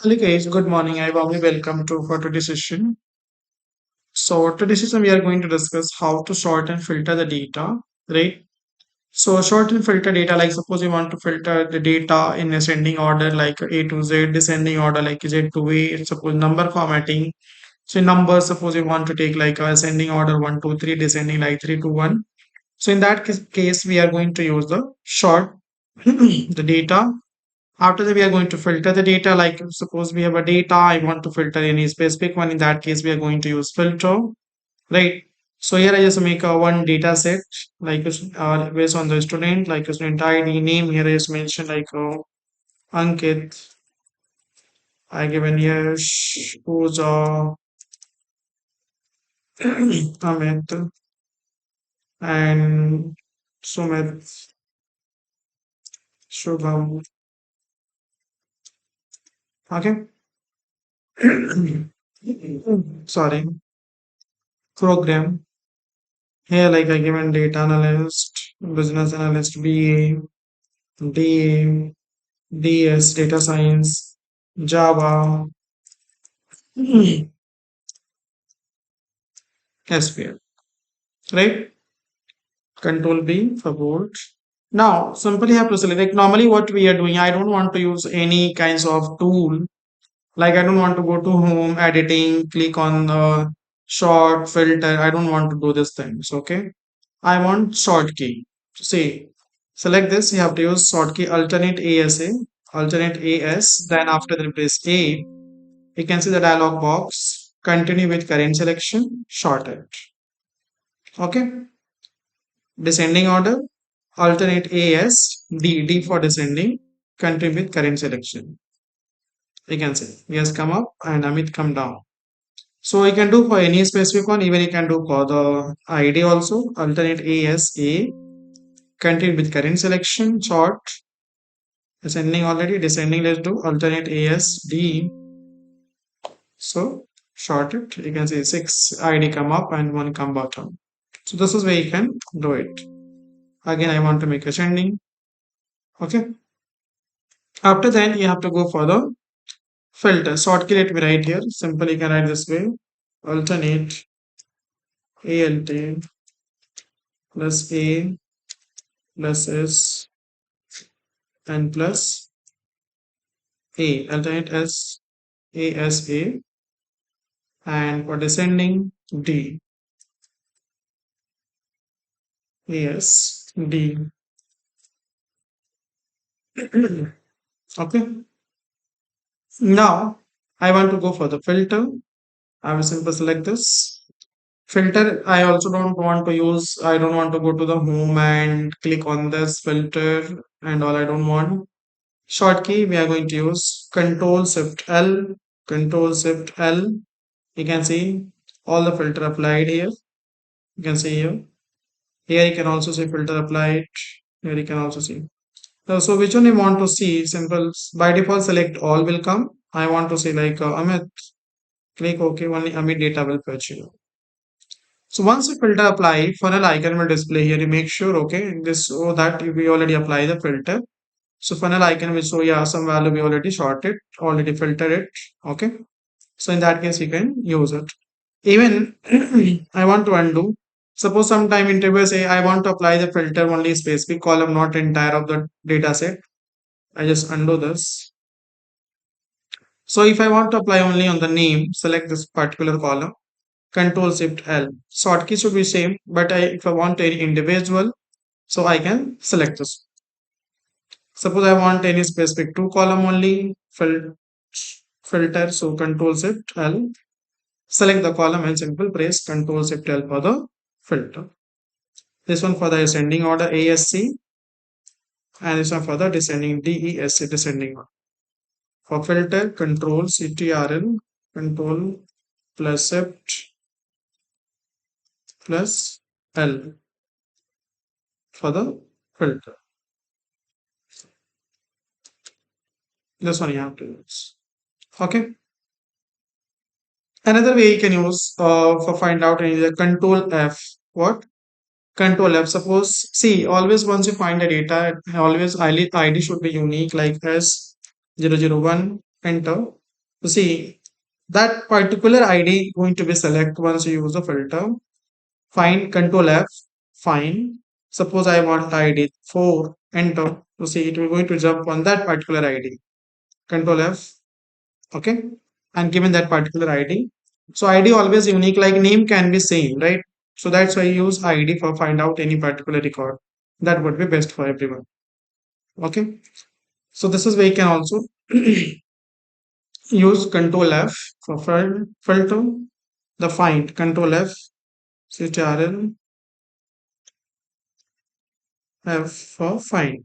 Hello guys, good morning. I warmly welcome to for today's session. So today's session we are going to discuss how to sort and filter the data, right? So sort and filter data, like suppose you want to filter the data in ascending order like A to Z, descending order like Z to A, suppose number formatting. So in numbers, suppose you want to take like ascending order 1, 2, 3, descending like 3 to 1. So in that case, we are going to use the sort the data. After that, we are going to filter the data. Like suppose we have a data, I want to filter any specific one. In that case, we are going to use filter, right? So here I just make a one data set, like based on the student, like a student ID name. Here I just mention like Ankit. I given here who's Amit and Sumit, Shubham. Okay. Sorry. Program. Here, like I given data analyst, business analyst, BA, DA, DS, data science, Java, SQL, right? Control B for board. Now, simply have to select. Like normally, what we are doing, I don't want to use any kinds of tool. Like I don't want to go to home, editing, click on the short filter. I don't want to do these things. Okay, I want short key. See, select this. You have to use short key alternate ASA, alternate AS. Then after that, press A. You can see the dialog box. Continue with current selection. Short it. Okay. Descending order. Alternate AS. D for descending. Continue with current selection. You can see. Yes, come up and Amit come down. So you can do for any specific one. Even you can do for the ID also. Alternate AS A. Continue with current selection. Short. Ascending already. Descending. Let's do alternate AS D. So short it. You can see six ID come up and one come bottom. So this is where you can do it. Again, I want to make ascending. Okay. After that, you have to go for the filter. Shortcut let me write here. Simple, you can write this way. Alternate ALT plus A plus S and plus A. Alternate S A S A and for descending D A S D. Okay. Now I want to go for the filter. I will simply select this filter. I also don't want to use, I don't want to go to the home and click on this filter and all. I don't want short key. We are going to use control shift L, control shift L. You can see all the filter applied here. You can see here you can also see filter applied. Here you can also see. So which one you want to see? Simple, by default select all will come. I want to see like Amit, click OK, only Amit data will fetch you. So once you filter apply, funnel icon will display here. You make sure, okay, this so that we already apply the filter. So funnel icon will show yeah some value we already sorted, already filtered it. Okay. So in that case, you can use it. Even I want to undo. Suppose sometime interview say I want to apply the filter only specific column, not entire of the data set. I just undo this. So if I want to apply only on the name, select this particular column. Control Shift L. Shortcut should be same, but if I want any individual, so I can select this. Suppose I want any specific two column only filter, so Control Shift L. Select the column and simple press Control Shift L for the filter. This one for the ascending order ASC and this one for the descending DESC descending order. For filter, Control CTRL, Control plus Shift plus L for the filter. This one you have to use. Okay. Another way you can use for find out is the Control F. What? Control F. Suppose see always once you find the data, always ID should be unique like S001. Enter. You see, that particular ID going to be select once you use a filter. Find Control F, find. Suppose I want ID 4, enter. You see, it will going to jump on that particular ID. Control F, okay, and given that particular ID. So ID always unique, like name can be same, right? So that's why I use ID for find out any particular record. That would be best for everyone. Okay. So this is where you can also use Control F for filter. The find Control F, CTRL F for find.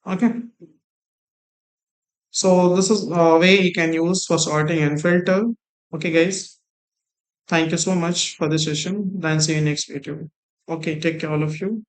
Okay. So this is a way you can use for sorting and filter. Okay, guys. Thank you so much for this session. Then see you next video. Okay, take care all of you.